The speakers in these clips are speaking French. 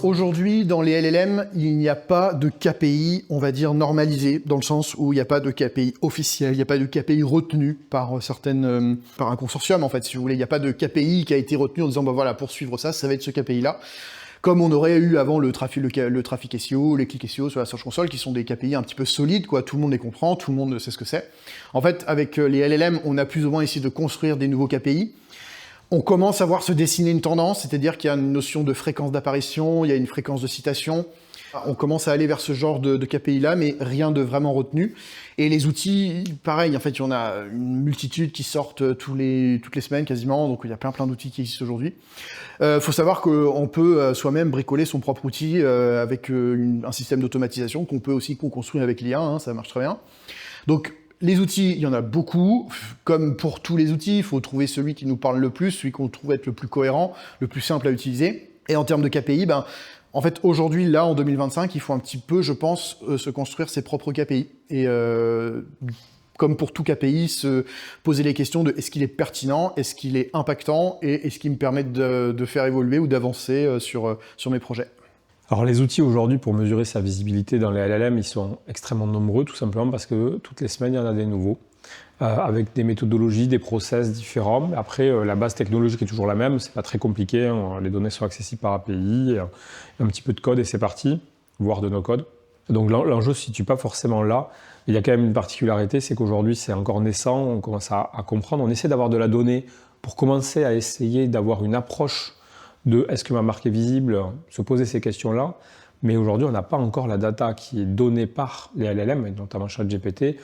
Aujourd'hui, dans les LLM, il n'y a pas de KPI, on va dire, normalisé, dans le sens où il n'y a pas de KPI officiel, il n'y a pas de KPI retenu par par un consortium, en fait, si vous voulez. Il n'y a pas de KPI qui a été retenu en disant, bah voilà, pour suivre ça, ça va être ce KPI-là. Comme on aurait eu avant le trafic SEO, les clics SEO sur la Search Console, qui sont des KPI un petit peu solides, quoi. Tout le monde les comprend, tout le monde sait ce que c'est. En fait, avec les LLM, on a plus ou moins essayé de construire des nouveaux KPI. On commence à voir se dessiner une tendance, c'est-à-dire qu'il y a une notion de fréquence d'apparition, il y a une fréquence de citation. On commence à aller vers ce genre de KPI-là, mais rien de vraiment retenu. Et les outils, pareil, en fait, il y en a une multitude qui sortent toutes les semaines quasiment, donc il y a plein d'outils qui existent aujourd'hui. Faut savoir qu'on peut soi-même bricoler son propre outil avec un système d'automatisation qu'on peut aussi construire avec l'IA, hein, ça marche très bien. Donc, les outils, il y en a beaucoup. Comme pour tous les outils, il faut trouver celui qui nous parle le plus, celui qu'on trouve être le plus cohérent, le plus simple à utiliser. Et en termes de KPI, en fait, aujourd'hui, là, en 2025, il faut un petit peu, je pense, se construire ses propres KPI. Et comme pour tout KPI, se poser les questions de est-ce qu'il est pertinent, est-ce qu'il est impactant, et est-ce qu'il me permet de faire évoluer ou d'avancer sur mes projets. Alors les outils aujourd'hui pour mesurer sa visibilité dans les LLM, ils sont extrêmement nombreux, tout simplement parce que toutes les semaines, il y en a des nouveaux, avec des méthodologies, des process différents. Après, la base technologique est toujours la même, c'est pas très compliqué, hein. Les données sont accessibles par API, un petit peu de code et c'est parti, voire de no-code. Donc l'enjeu ne se situe pas forcément là. Il y a quand même une particularité, c'est qu'aujourd'hui c'est encore naissant, on commence à comprendre, on essaie d'avoir de la donnée pour commencer à essayer d'avoir une approche de est-ce que ma marque est visible, se poser ces questions-là. Mais aujourd'hui, on n'a pas encore la data qui est donnée par les LLM, et notamment ChatGPT.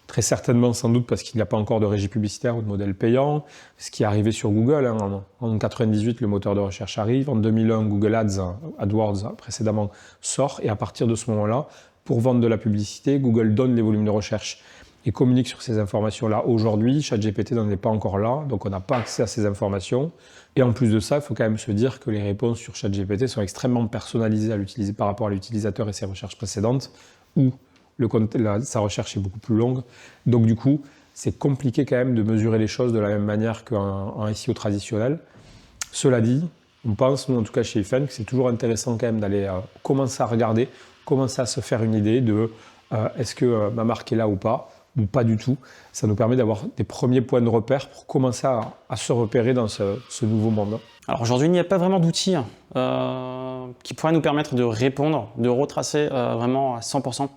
Très certainement, sans doute, parce qu'il n'y a pas encore de régie publicitaire ou de modèle payant. Ce qui est arrivé sur Google, hein, en 1998, le moteur de recherche arrive. En 2001, Google AdWords précédemment sort. Et à partir de ce moment-là, pour vendre de la publicité, Google donne les volumes de recherche et communique sur ces informations-là. Aujourd'hui, ChatGPT n'en est pas encore là, donc on n'a pas accès à ces informations. Et en plus de ça, il faut quand même se dire que les réponses sur ChatGPT sont extrêmement personnalisées à l'utiliser par rapport à l'utilisateur et ses recherches précédentes, où sa recherche est beaucoup plus longue. Donc du coup, c'est compliqué quand même de mesurer les choses de la même manière qu'un SEO traditionnel. Cela dit, on pense, nous en tout cas chez IFEN, que c'est toujours intéressant quand même d'aller commencer à regarder, commencer à se faire une idée de est-ce que ma marque est là ou pas du tout. Ça nous permet d'avoir des premiers points de repère pour commencer à se repérer dans ce nouveau monde. Alors aujourd'hui, il n'y a pas vraiment d'outils qui pourraient nous permettre de répondre, de retracer vraiment à 100%.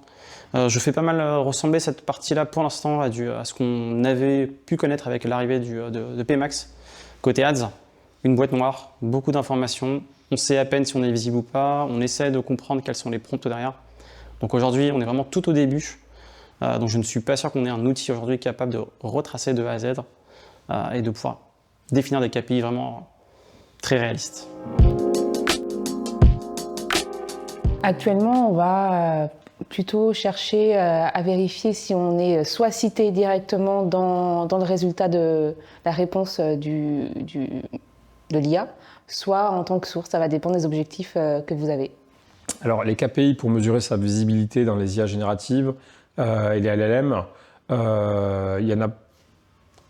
Je fais pas mal ressembler cette partie-là pour l'instant à ce qu'on avait pu connaître avec l'arrivée de PMax. Côté ads, une boîte noire, beaucoup d'informations, on sait à peine si on est visible ou pas, on essaie de comprendre quels sont les prompts derrière. Donc aujourd'hui, on est vraiment tout au début. Donc je ne suis pas sûr qu'on ait un outil aujourd'hui capable de retracer de A à Z et de pouvoir définir des KPI vraiment très réalistes. Actuellement, on va plutôt chercher à vérifier si on est soit cité directement dans le résultat de la réponse de l'IA, soit en tant que source. Ça va dépendre des objectifs que vous avez. Alors les KPI pour mesurer sa visibilité dans les IA génératives, et les LLM, il y en a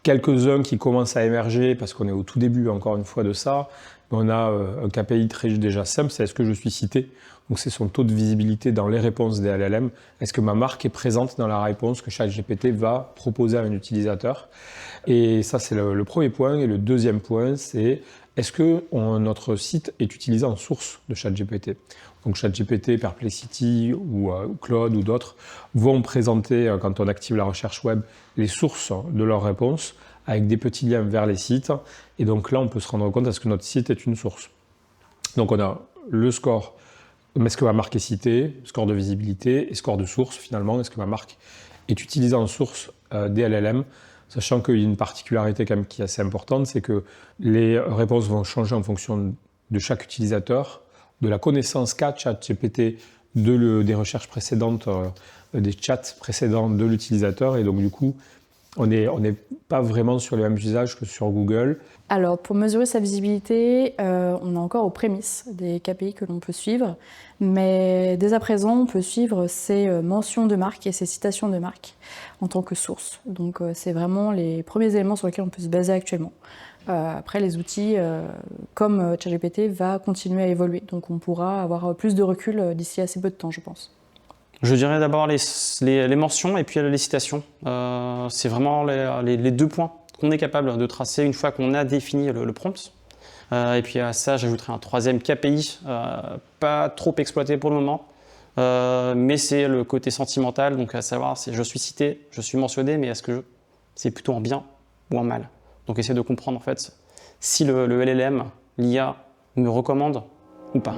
quelques-uns qui commencent à émerger parce qu'on est au tout début, encore une fois, de ça. Mais on a un KPI déjà simple, c'est est-ce que je suis cité? Donc c'est son taux de visibilité dans les réponses des LLM. Est-ce que ma marque est présente dans la réponse que ChatGPT va proposer à un utilisateur? Et ça, c'est le premier point. Et le deuxième point, c'est est-ce que notre site est utilisé en source de ChatGPT? Donc ChatGPT, Perplexity ou Claude ou d'autres vont présenter, quand on active la recherche web, les sources de leurs réponses avec des petits liens vers les sites. Et donc là, on peut se rendre compte est-ce que notre site est une source. Donc on a le score, est-ce que ma marque est citée, score de visibilité et score de source finalement, est-ce que ma marque est utilisée en source des LLM, sachant qu'il y a une particularité quand même qui est assez importante, c'est que les réponses vont changer en fonction de chaque utilisateur, de la connaissance qu'a ChatGPT des recherches précédentes, des chats précédents de l'utilisateur. Et donc, du coup, on n'est pas vraiment sur les mêmes usages que sur Google. Alors, pour mesurer sa visibilité, on est encore aux prémices des KPI que l'on peut suivre. Mais dès à présent, on peut suivre ses mentions de marque et ses citations de marque en tant que source. Donc, c'est vraiment les premiers éléments sur lesquels on peut se baser actuellement. Après, les outils comme ChatGPT va continuer à évoluer. Donc on pourra avoir plus de recul d'ici assez peu de temps, je pense. Je dirais d'abord les mentions et puis les citations. C'est vraiment les 2 points qu'on est capable de tracer une fois qu'on a défini le prompt. Et puis à ça, j'ajouterai un 3e KPI, pas trop exploité pour le moment, mais c'est le côté sentimental, donc à savoir si je suis cité, je suis mentionné, mais est-ce que c'est plutôt en bien ou en mal? Donc essayer de comprendre en fait si le LLM, l'IA, me recommande ou pas.